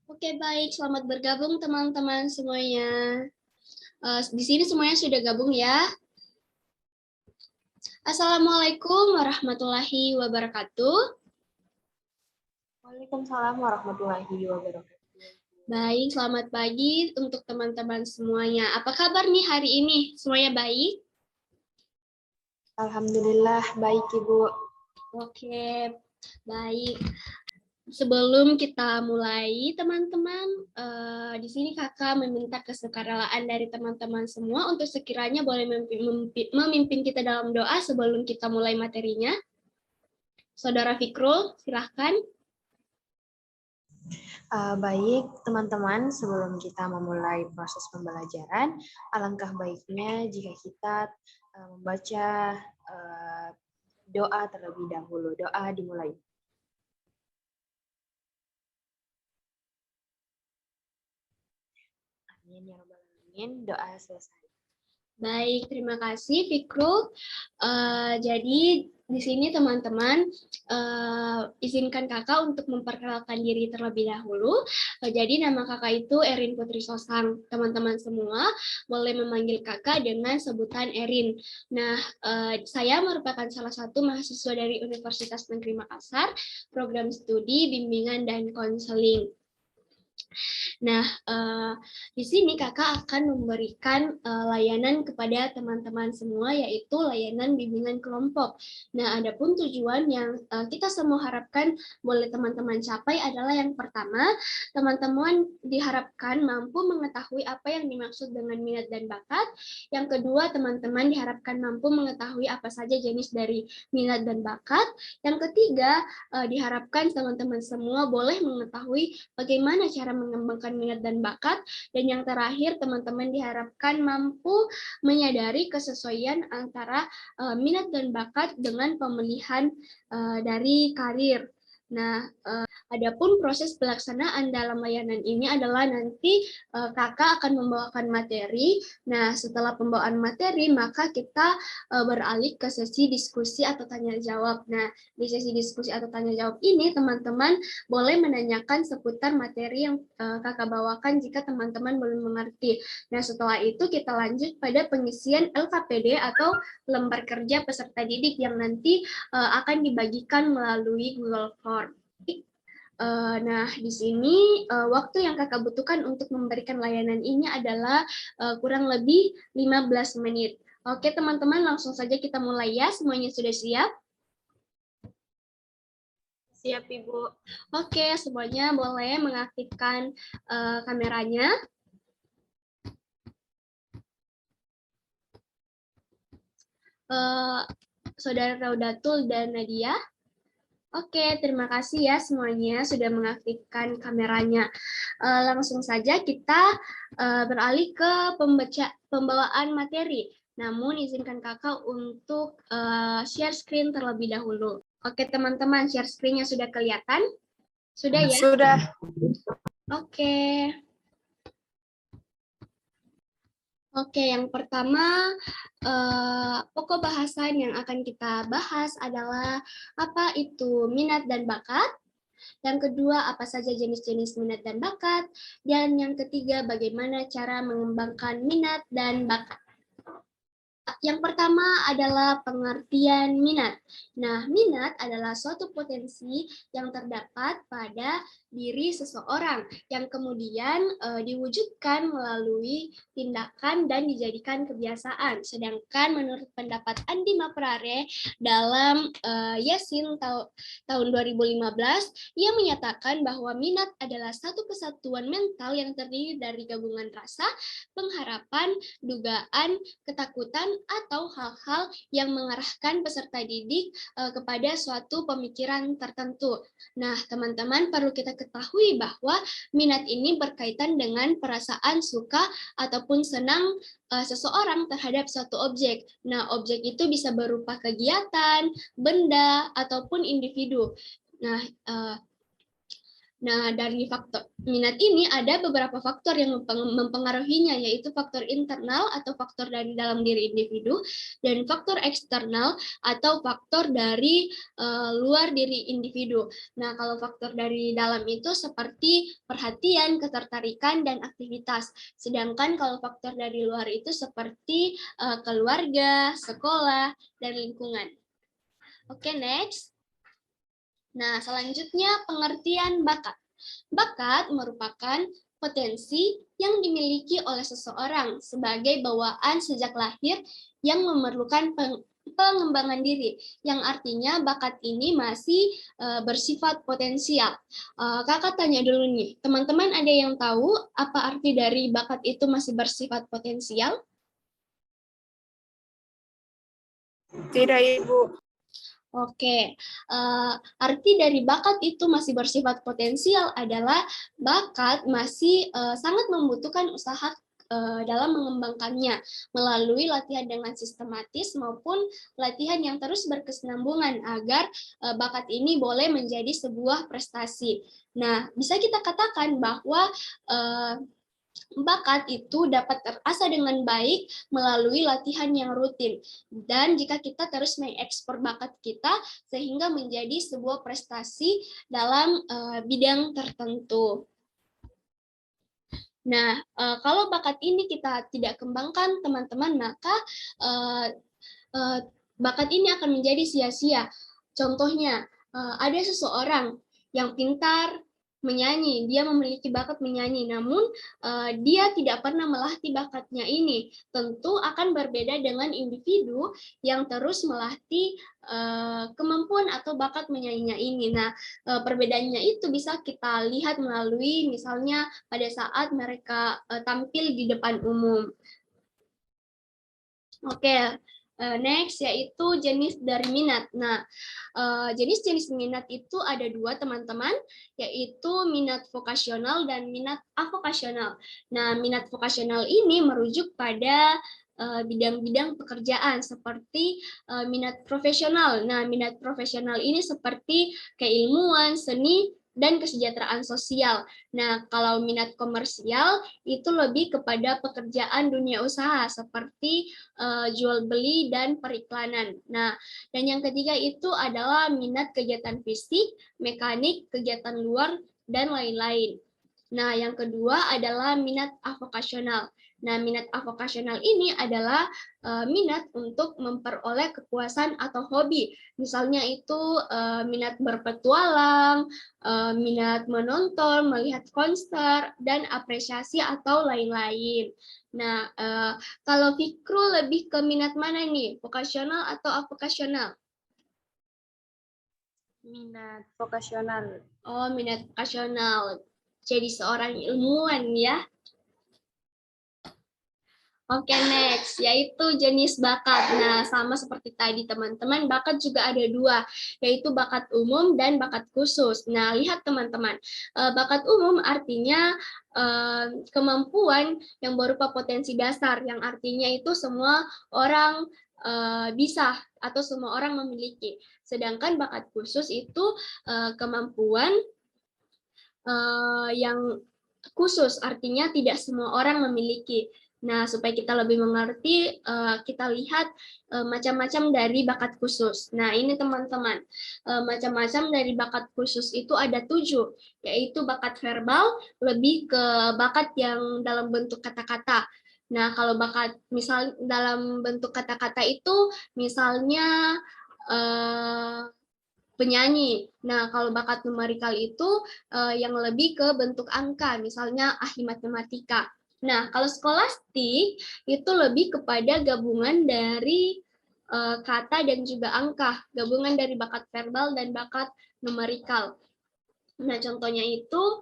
Oke, baik. Selamat bergabung teman-teman semuanya. Di sini semuanya sudah gabung ya. Assalamualaikum warahmatullahi wabarakatuh. Waalaikumsalam warahmatullahi wabarakatuh. Baik, selamat pagi untuk teman-teman semuanya. Apa kabar nih hari ini? Semuanya baik? Alhamdulillah baik Ibu. Oke, baik. Sebelum kita mulai, teman-teman, di sini kakak meminta kesukarelaan dari teman-teman semua untuk sekiranya boleh memimpin kita dalam doa sebelum kita mulai materinya. Saudara Fikrul, silahkan. Baik teman-teman, sebelum kita memulai proses pembelajaran, alangkah baiknya jika kita membaca doa terlebih dahulu. Doa dimulai. Amin ya rabbal alamin. Doa selesai. Baik, terima kasih Fikrul. Jadi di sini teman-teman izinkan kakak untuk memperkenalkan diri terlebih dahulu. Jadi nama kakak itu Erin Putri Sosang. Teman-teman semua boleh memanggil kakak dengan sebutan Erin. Nah, saya merupakan salah satu mahasiswa dari Universitas Negeri Makassar, program studi bimbingan dan konseling. Nah, di sini kakak akan memberikan layanan kepada teman-teman semua, yaitu layanan bimbingan kelompok. Nah, adapun tujuan yang kita semua harapkan boleh teman-teman capai adalah yang pertama, teman-teman diharapkan mampu mengetahui apa yang dimaksud dengan minat dan bakat. Yang kedua, teman-teman diharapkan mampu mengetahui apa saja jenis dari minat dan bakat. Yang ketiga, diharapkan teman-teman semua boleh mengetahui bagaimana cara mengembangkan minat dan bakat. Dan yang terakhir, teman-teman diharapkan mampu menyadari kesesuaian antara minat dan bakat dengan pemilihan dari karir. Nah, adapun proses pelaksanaan dalam layanan ini adalah nanti kakak akan membawakan materi. Nah, setelah pembawaan materi, maka kita beralih ke sesi diskusi atau tanya jawab. Nah, di sesi diskusi atau tanya jawab ini, teman-teman boleh menanyakan seputar materi yang kakak bawakan jika teman-teman belum mengerti. Nah, setelah itu kita lanjut pada pengisian LKPD atau lembar kerja peserta didik yang nanti akan dibagikan melalui Google Form. Nah, di sini waktu yang kakak butuhkan untuk memberikan layanan ini adalah kurang lebih 15 menit. Oke, teman-teman, langsung saja kita mulai ya. Semuanya sudah siap? Siap Ibu. Oke, semuanya boleh mengaktifkan kameranya. Saudara Raudatul dan Nadia. Oke, terima kasih ya semuanya sudah mengaktifkan kameranya. Langsung saja kita beralih ke pembawaan materi. Namun izinkan kakak untuk share screen terlebih dahulu. Oke teman-teman, share screen-nya sudah kelihatan? Sudah ya? Sudah. Oke. Oke, yang pertama pokok bahasan yang akan kita bahas adalah apa itu minat dan bakat. Yang kedua, apa saja jenis-jenis minat dan bakat. Dan yang ketiga, bagaimana cara mengembangkan minat dan bakat. Yang pertama adalah pengertian minat. Nah, minat adalah suatu potensi yang terdapat pada diri seseorang yang kemudian diwujudkan melalui tindakan dan dijadikan kebiasaan. Sedangkan menurut pendapat Andi Maprare dalam Yasin tahun 2015, ia menyatakan bahwa minat adalah satu kesatuan mental yang terdiri dari gabungan rasa, pengharapan, dugaan, ketakutan, atau hal-hal yang mengarahkan peserta didik kepada suatu pemikiran tertentu. Nah, teman-teman perlu kita ketahui bahwa minat ini berkaitan dengan perasaan suka ataupun senang seseorang terhadap suatu objek. Nah, objek itu bisa berupa kegiatan, benda, ataupun individu. Nah, Nah, dari faktor minat ini ada beberapa faktor yang mempengaruhinya, yaitu faktor internal atau faktor dari dalam diri individu, dan faktor eksternal atau faktor dari luar diri individu. Nah, kalau faktor dari dalam itu seperti perhatian, ketertarikan, dan aktivitas. Sedangkan kalau faktor dari luar itu seperti keluarga, sekolah, dan lingkungan. Oke, next. Nah, selanjutnya pengertian bakat. Bakat merupakan potensi yang dimiliki oleh seseorang sebagai bawaan sejak lahir yang memerlukan pengembangan diri, yang artinya bakat ini masih bersifat potensial. Kakak tanya dulu nih, teman-teman ada yang tahu apa arti dari bakat itu masih bersifat potensial? Tidak, Ibu. Oke, arti dari bakat itu masih bersifat potensial adalah bakat masih sangat membutuhkan usaha dalam mengembangkannya melalui latihan dengan sistematis maupun latihan yang terus berkesinambungan agar bakat ini boleh menjadi sebuah prestasi. Nah, bisa kita katakan bahwa bakat itu dapat terasah dengan baik melalui latihan yang rutin. Dan jika kita terus mengekspor bakat kita sehingga menjadi sebuah prestasi dalam bidang tertentu. Nah, kalau bakat ini kita tidak kembangkan, teman-teman, maka bakat ini akan menjadi sia-sia. Contohnya, ada seseorang yang pintar menyanyi, dia memiliki bakat menyanyi, namun dia tidak pernah melatih bakatnya ini. Tentu akan berbeda dengan individu yang terus melatih kemampuan atau bakat menyanyinya ini. Nah, perbedaannya itu bisa kita lihat melalui misalnya pada saat mereka tampil di depan umum. Oke, next yaitu jenis dari minat. Nah, jenis-jenis minat itu ada dua, teman-teman, yaitu minat vokasional dan minat avokasional. Nah, minat vokasional ini merujuk pada bidang-bidang pekerjaan seperti minat profesional. Nah, minat profesional ini seperti keilmuan, seni, dan kesejahteraan sosial. Nah, kalau minat komersial itu lebih kepada pekerjaan dunia usaha seperti jual beli dan periklanan. Nah, dan yang ketiga itu adalah minat kegiatan fisik, mekanik, kegiatan luar, dan lain-lain. Nah, yang kedua adalah minat avokasional. Nah, minat avokasional ini adalah minat untuk memperoleh kepuasan atau hobi. Misalnya itu minat berpetualang, minat menonton, melihat konser, dan apresiasi atau lain-lain. Nah, kalau Fikru lebih ke minat mana nih? Vokasional atau avokasional? Minat vokasional. Oh, minat vokasional. Jadi seorang ilmuwan ya. Oke, next, yaitu jenis bakat. Nah, sama seperti tadi teman-teman, bakat juga ada dua, yaitu bakat umum dan bakat khusus. Nah, lihat teman-teman, bakat umum artinya kemampuan yang berupa potensi dasar, yang artinya itu semua orang bisa atau semua orang memiliki. Sedangkan bakat khusus itu kemampuan yang khusus, artinya tidak semua orang memiliki. Nah, supaya kita lebih mengerti, kita lihat macam-macam dari bakat khusus. Nah, ini teman-teman, macam-macam dari bakat khusus itu ada 7, yaitu bakat verbal, lebih ke bakat yang dalam bentuk kata-kata. Nah, kalau bakat misal dalam bentuk kata-kata itu, misalnya penyanyi. Nah, kalau bakat numerikal itu yang lebih ke bentuk angka, misalnya ahli matematika. Nah, kalau skolastik itu lebih kepada gabungan dari kata dan juga angka, gabungan dari bakat verbal dan bakat numerikal. Nah, contohnya itu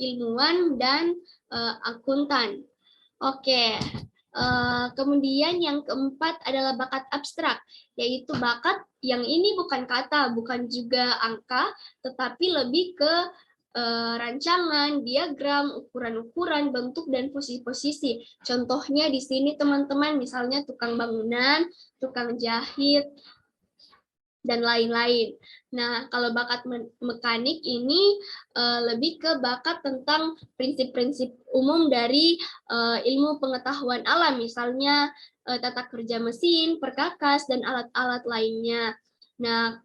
ilmuwan dan akuntan. Oke, kemudian yang keempat adalah bakat abstrak, yaitu bakat yang ini bukan kata, bukan juga angka, tetapi lebih ke rancangan, diagram, ukuran-ukuran, bentuk, dan posisi-posisi. Contohnya di sini teman-teman, misalnya tukang bangunan, tukang jahit, dan lain-lain. Nah, kalau bakat mekanik ini lebih ke bakat tentang prinsip-prinsip umum dari ilmu pengetahuan alam, misalnya tata kerja mesin, perkakas, dan alat-alat lainnya. Nah,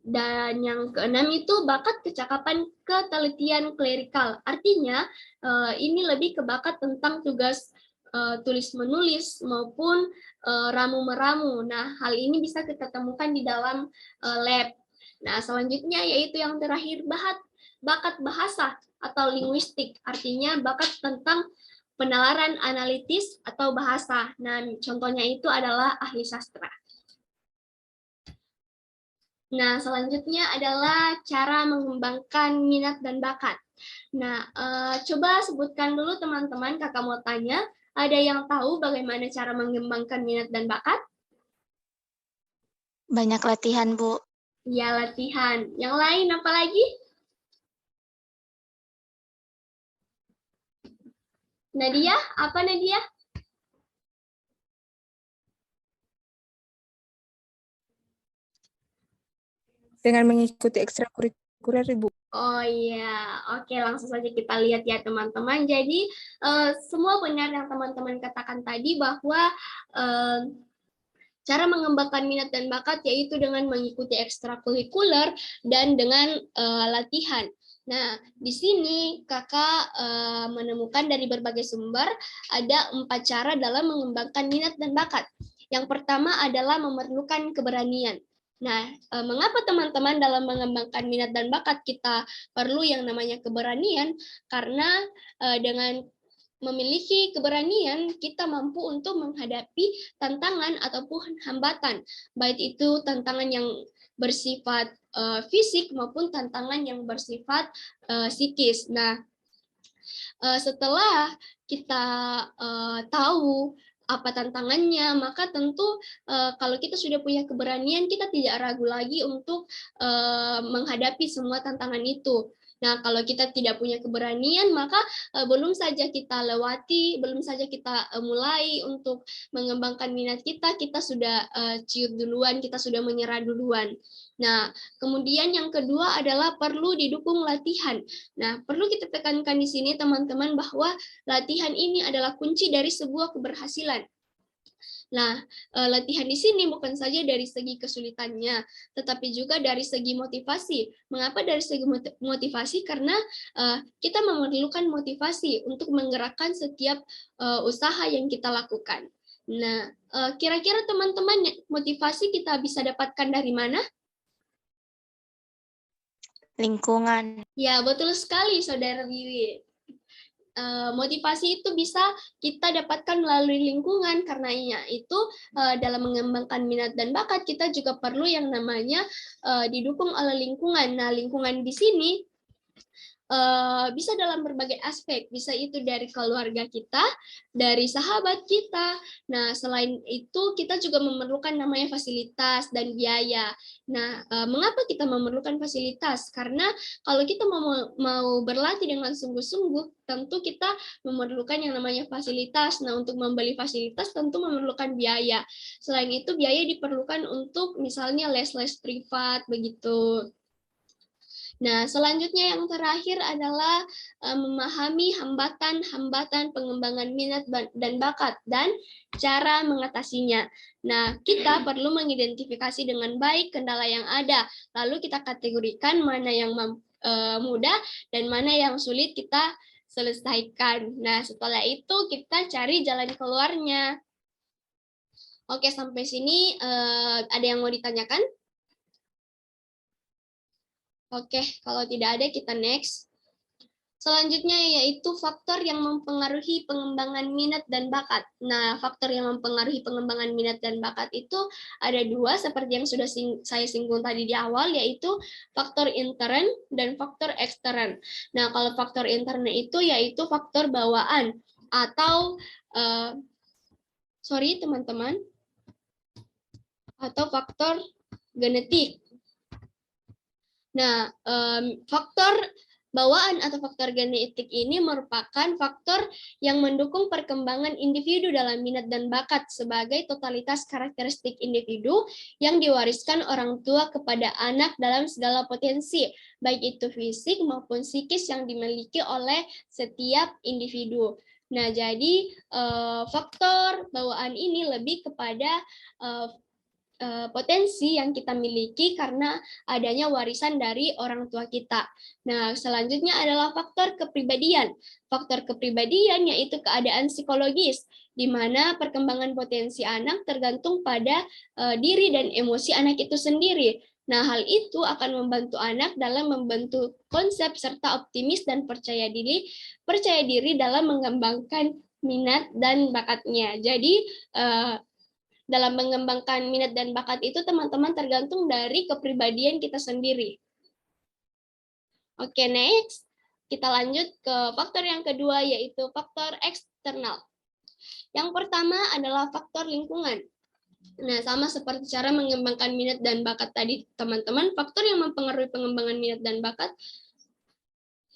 dan yang keenam itu bakat kecakapan ketelitian klerikal. Artinya ini lebih ke bakat tentang tugas tulis-menulis maupun ramu-meramu. Nah, hal ini bisa kita temukan di dalam lab. Nah, selanjutnya yaitu yang terakhir bakat bahasa atau linguistik. Artinya bakat tentang penalaran analitis atau bahasa. Nah, contohnya itu adalah ahli sastra. Nah, selanjutnya adalah cara mengembangkan minat dan bakat. Nah, coba sebutkan dulu teman-teman, kakak mau tanya, ada yang tahu bagaimana cara mengembangkan minat dan bakat? Banyak latihan, Bu. Ya, latihan. Yang lain apa lagi? Nadia, apa Nadia? Dengan mengikuti ekstrakurikuler, Ibu. Oh iya, oke, langsung saja kita lihat ya teman-teman. Jadi semua benar yang teman-teman katakan tadi bahwa cara mengembangkan minat dan bakat yaitu dengan mengikuti ekstrakurikuler dan dengan latihan. Nah, di sini kakak menemukan dari berbagai sumber ada 4 cara dalam mengembangkan minat dan bakat. Yang pertama adalah memerlukan keberanian. Nah, mengapa teman-teman dalam mengembangkan minat dan bakat kita perlu yang namanya keberanian? Karena dengan memiliki keberanian, kita mampu untuk menghadapi tantangan ataupun hambatan, baik itu tantangan yang bersifat fisik maupun tantangan yang bersifat psikis. Nah, setelah kita tahu apa tantangannya, maka tentu kalau kita sudah punya keberanian, kita tidak ragu lagi untuk menghadapi semua tantangan itu. Nah, kalau kita tidak punya keberanian, maka belum saja kita lewati, belum saja kita mulai untuk mengembangkan minat kita, kita sudah ciut duluan, kita sudah menyerah duluan. Nah, kemudian yang kedua adalah perlu didukung latihan. Nah, perlu kita tekankan di sini teman-teman bahwa latihan ini adalah kunci dari sebuah keberhasilan. Nah, latihan di sini bukan saja dari segi kesulitannya, tetapi juga dari segi motivasi. Mengapa dari segi motivasi? Karena kita memerlukan motivasi untuk menggerakkan setiap usaha yang kita lakukan. Nah, kira-kira teman-teman motivasi kita bisa dapatkan dari mana? Lingkungan. Ya, betul sekali, Saudara Wiwi. Motivasi itu bisa kita dapatkan melalui lingkungan, karenanya itu dalam mengembangkan minat dan bakat kita juga perlu yang namanya didukung oleh lingkungan. Nah, lingkungan di sini bisa dalam berbagai aspek, bisa itu dari keluarga kita, dari sahabat kita. Nah, selain itu kita juga memerlukan namanya fasilitas dan biaya. Nah, mengapa kita memerlukan fasilitas? Karena kalau kita mau berlatih dengan sungguh-sungguh, tentu kita memerlukan yang namanya fasilitas. Nah, untuk membeli fasilitas tentu memerlukan biaya. Selain itu, biaya diperlukan untuk misalnya les-les privat, begitu. Nah, selanjutnya yang terakhir adalah memahami hambatan-hambatan pengembangan minat dan bakat dan cara mengatasinya. Nah, kita perlu mengidentifikasi dengan baik kendala yang ada, lalu kita kategorikan mana yang mudah dan mana yang sulit kita selesaikan. Nah, setelah itu kita cari jalan keluarnya. Oke, sampai sini ada yang mau ditanyakan? Oke, kalau tidak ada kita next. Selanjutnya yaitu faktor yang mempengaruhi pengembangan minat dan bakat. Nah, faktor yang mempengaruhi pengembangan minat dan bakat itu ada 2, seperti yang sudah saya singgung tadi di awal, yaitu faktor intern dan faktor ekstern. Nah, kalau faktor intern itu yaitu faktor bawaan atau sorry teman-teman, atau faktor genetik. Nah, faktor Bawaan atau faktor genetik ini merupakan faktor yang mendukung perkembangan individu dalam minat dan bakat sebagai totalitas karakteristik individu yang diwariskan orang tua kepada anak dalam segala potensi, baik itu fisik maupun psikis yang dimiliki oleh setiap individu. Nah, jadi faktor bawaan ini lebih kepada potensi yang kita miliki karena adanya warisan dari orang tua kita. Nah, selanjutnya adalah faktor kepribadian. Faktor kepribadian yaitu keadaan psikologis, di mana perkembangan potensi anak tergantung pada diri dan emosi anak itu sendiri. Nah, hal itu akan membantu anak dalam membentuk konsep serta optimis dan percaya diri dalam mengembangkan minat dan bakatnya. Jadi, dalam mengembangkan minat dan bakat itu teman-teman tergantung dari kepribadian kita sendiri. Oke, next. Kita lanjut ke faktor yang kedua, yaitu faktor eksternal. Yang pertama adalah faktor lingkungan. Nah, sama seperti cara mengembangkan minat dan bakat tadi, teman-teman, faktor yang mempengaruhi pengembangan minat dan bakat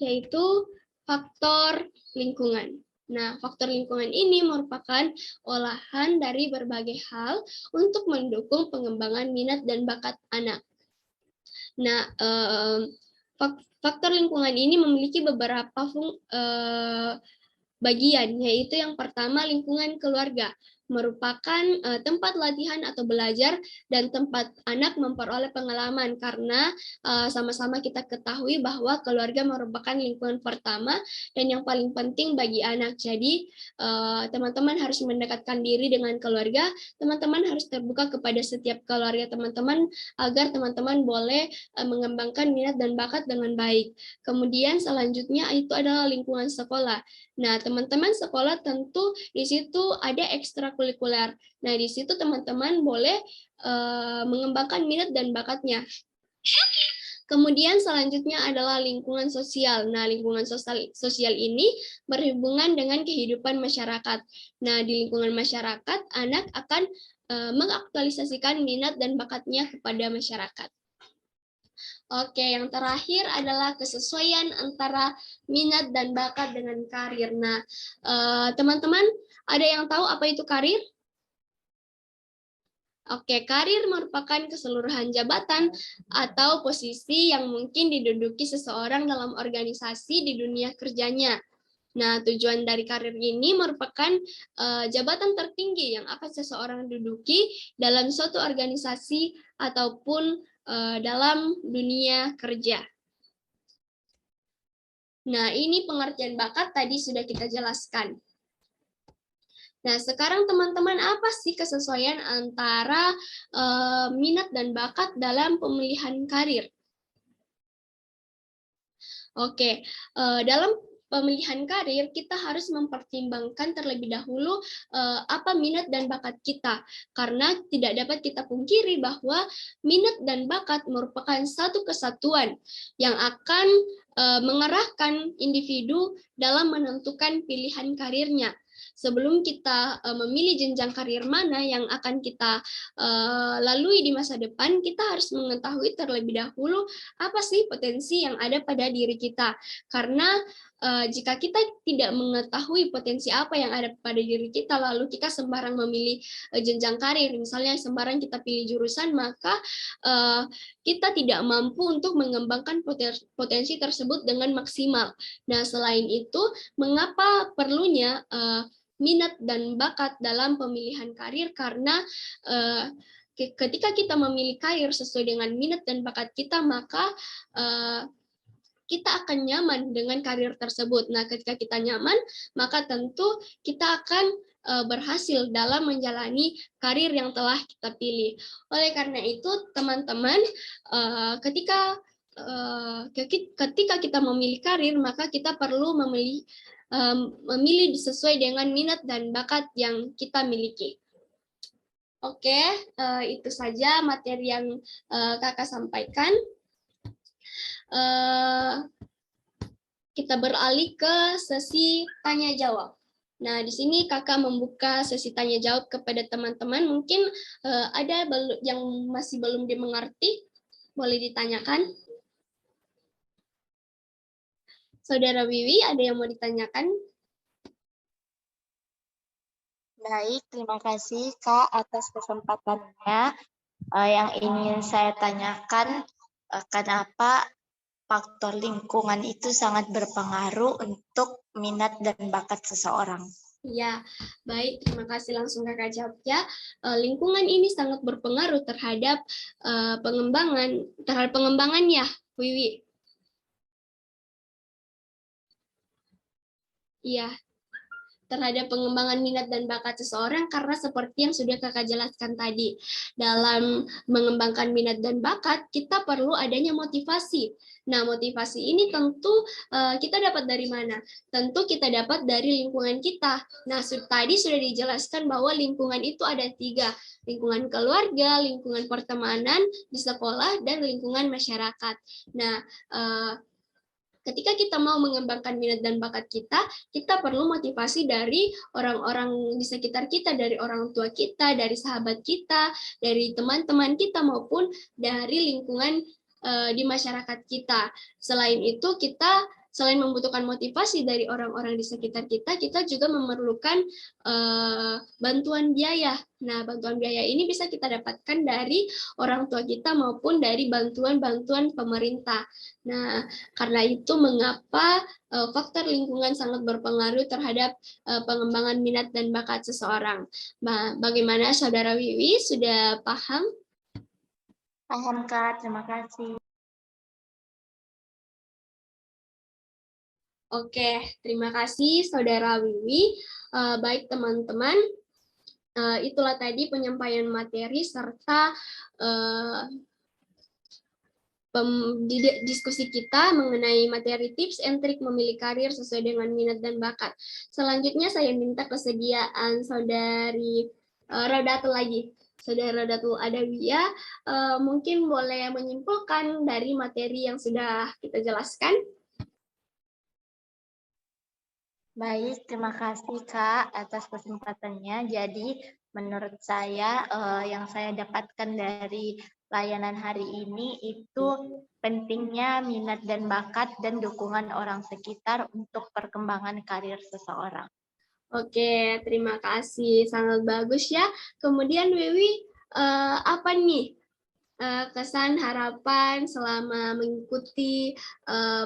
yaitu faktor lingkungan. Nah, faktor lingkungan ini merupakan olahan dari berbagai hal untuk mendukung pengembangan minat dan bakat anak. Nah, faktor lingkungan ini memiliki beberapa bagian, yaitu yang pertama lingkungan keluarga, merupakan tempat latihan atau belajar dan tempat anak memperoleh pengalaman karena sama-sama kita ketahui bahwa keluarga merupakan lingkungan pertama dan yang paling penting bagi anak. Jadi teman-teman harus mendekatkan diri dengan keluarga, teman-teman harus terbuka kepada setiap keluarga teman-teman agar teman-teman boleh mengembangkan minat dan bakat dengan baik. Kemudian selanjutnya itu adalah lingkungan sekolah. Nah, teman-teman sekolah tentu di situ ada ekstrakurikuler. Nah, di situ teman-teman boleh mengembangkan minat dan bakatnya. Kemudian selanjutnya adalah lingkungan sosial. Nah, lingkungan sosial ini berhubungan dengan kehidupan masyarakat. Nah, di lingkungan masyarakat, anak akan mengaktualisasikan minat dan bakatnya kepada masyarakat. Oke, yang terakhir adalah kesesuaian antara minat dan bakat dengan karir. Nah, teman-teman, ada yang tahu apa itu karir? Oke, karir merupakan keseluruhan jabatan atau posisi yang mungkin diduduki seseorang dalam organisasi di dunia kerjanya. Nah, tujuan dari karir ini merupakan jabatan tertinggi yang akan seseorang duduki dalam suatu organisasi ataupun dalam dunia kerja. Nah, ini pengertian bakat tadi sudah kita jelaskan. Nah, sekarang teman-teman, apa sih kesesuaian antara minat dan bakat dalam pemilihan karir? Oke, dalam pemilihan karir kita harus mempertimbangkan terlebih dahulu apa minat dan bakat kita, karena tidak dapat kita pungkiri bahwa minat dan bakat merupakan satu kesatuan yang akan mengarahkan individu dalam menentukan pilihan karirnya. Sebelum kita memilih jenjang karir mana yang akan kita lalui di masa depan, kita harus mengetahui terlebih dahulu apa sih potensi yang ada pada diri kita. Karena jika kita tidak mengetahui potensi apa yang ada pada diri kita, lalu kita sembarang memilih jenjang karir, misalnya sembarang kita pilih jurusan, maka kita tidak mampu untuk mengembangkan potensi tersebut dengan maksimal. Nah, selain itu, mengapa perlunya minat dan bakat dalam pemilihan karir? Karena ketika kita memilih karir sesuai dengan minat dan bakat kita, maka kita akan nyaman dengan karir tersebut. Nah, ketika kita nyaman, maka tentu kita akan berhasil dalam menjalani karir yang telah kita pilih. Oleh karena itu, teman-teman, ketika kita memilih karir, maka kita perlu memilih sesuai dengan minat dan bakat yang kita miliki. Oke, itu saja materi yang kakak sampaikan. Kita beralih ke sesi tanya jawab. Nah, di sini kakak membuka sesi tanya jawab kepada teman-teman. Mungkin ada yang masih belum dimengerti, boleh ditanyakan. Saudara Wiwi, ada yang mau ditanyakan? Baik, terima kasih Kak atas kesempatannya. Yang ingin saya tanyakan, kenapa faktor lingkungan itu sangat berpengaruh untuk minat dan bakat seseorang? Ya, baik. Terima kasih langsung Kakak jawab ya. Lingkungan ini sangat berpengaruh terhadap pengembangan ya, Wiwi. Iya, terhadap pengembangan minat dan bakat seseorang karena seperti yang sudah Kakak jelaskan tadi. Dalam mengembangkan minat dan bakat, kita perlu adanya motivasi. Nah, motivasi ini tentu kita dapat dari mana? Tentu kita dapat dari lingkungan kita. Nah, tadi sudah dijelaskan bahwa lingkungan itu ada 3. Lingkungan keluarga, lingkungan pertemanan di sekolah, dan lingkungan masyarakat. Nah, ketika kita mau mengembangkan minat dan bakat kita perlu motivasi dari orang-orang di sekitar kita, dari orang tua kita, dari sahabat kita, dari teman-teman kita, maupun dari lingkungan di masyarakat kita. Selain itu, kita selain membutuhkan motivasi dari orang-orang di sekitar kita juga memerlukan bantuan biaya. Nah, bantuan biaya ini bisa kita dapatkan dari orang tua kita maupun dari bantuan-bantuan pemerintah. Nah, karena itu mengapa faktor lingkungan sangat berpengaruh terhadap pengembangan minat dan bakat seseorang. Nah, bagaimana Saudara Wiwi, sudah paham? Paham Kak, terima kasih. Oke, terima kasih Saudara Wiwi. Baik teman-teman, itulah tadi penyampaian materi serta diskusi kita mengenai materi tips and trik memilih karir sesuai dengan minat dan bakat. Selanjutnya saya minta kesediaan Saudari Rodatul lagi. Saudara Rodatul Adawiyah mungkin boleh menyimpulkan dari materi yang sudah kita jelaskan. Baik, terima kasih Kak atas kesempatannya. Jadi menurut saya yang saya dapatkan dari layanan hari ini itu pentingnya minat dan bakat dan dukungan orang sekitar untuk perkembangan karir seseorang. Oke, terima kasih. Sangat bagus ya. Kemudian Wiwi, apa nih kesan harapan selama mengikuti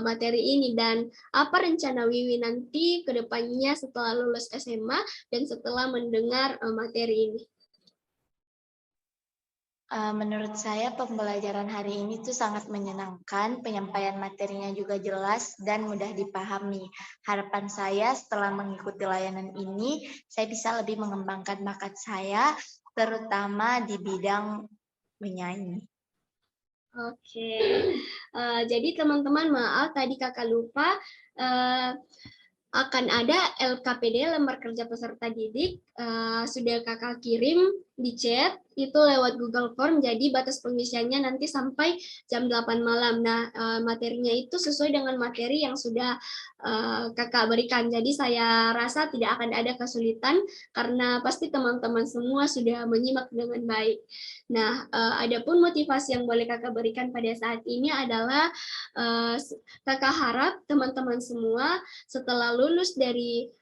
materi ini, dan apa rencana Wiwi nanti ke depannya setelah lulus SMA dan setelah mendengar materi ini? Menurut saya pembelajaran hari ini tuh sangat menyenangkan, penyampaian materinya juga jelas dan mudah dipahami. Harapan saya setelah mengikuti layanan ini, saya bisa lebih mengembangkan bakat saya, terutama di bidang menyanyi. Oke, jadi teman-teman, maaf tadi kakak lupa, akan ada LKPD, lembar kerja peserta didik, sudah kakak kirim di chat, itu lewat Google Form, jadi batas pengisiannya nanti sampai jam 8 malam. Nah, materinya itu sesuai dengan materi yang sudah kakak berikan, jadi saya rasa tidak akan ada kesulitan, karena pasti teman-teman semua sudah menyimak dengan baik. Nah, adapun motivasi yang boleh kakak berikan pada saat ini adalah kakak harap teman-teman semua setelah lulus dari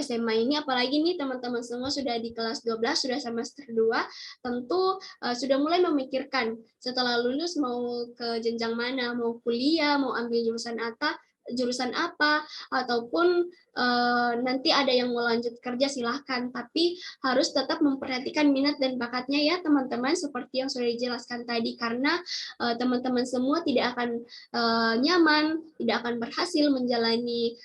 SMA ini, apalagi nih teman-teman semua sudah di kelas 12, sudah semester 2, tentu sudah mulai memikirkan setelah lulus mau ke jenjang mana, mau kuliah, mau ambil jurusan apa, ataupun nanti ada yang mau lanjut kerja silahkan, tapi harus tetap memperhatikan minat dan bakatnya ya teman-teman, seperti yang sudah dijelaskan tadi, karena teman-teman semua tidak akan nyaman, tidak akan berhasil menjalani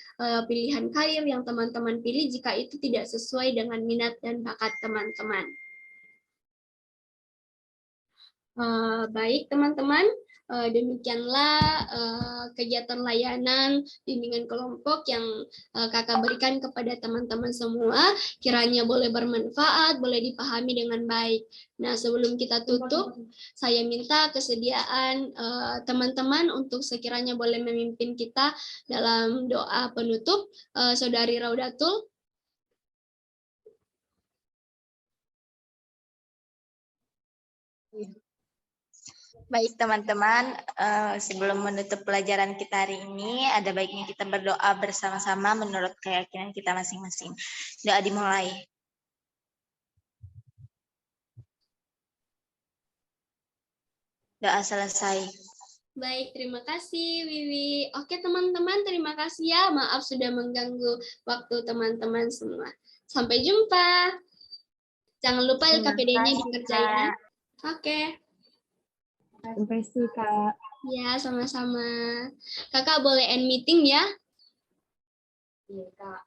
pilihan karir yang teman-teman pilih jika itu tidak sesuai dengan minat dan bakat teman-teman. Baik teman-teman, demikianlah kegiatan layanan bimbingan kelompok yang kakak berikan kepada teman-teman semua. Kiranya boleh bermanfaat, boleh dipahami dengan baik. Nah, sebelum kita tutup, saya minta kesediaan teman-teman untuk sekiranya boleh memimpin kita dalam doa penutup. Saudari Raudatul. Baik teman-teman, sebelum menutup pelajaran kita hari ini, ada baiknya kita berdoa bersama-sama menurut keyakinan kita masing-masing. Doa dimulai. Doa selesai. Baik, terima kasih Wiwi. Oke teman-teman, terima kasih ya. Maaf sudah mengganggu waktu teman-teman semua. Sampai jumpa. Jangan lupa Terima LKPD-nya kasih, dikerjain. Kak. Oke. Terima kasih, Kak. Ya, sama-sama. Kakak boleh end meeting ya? Iya, Kak.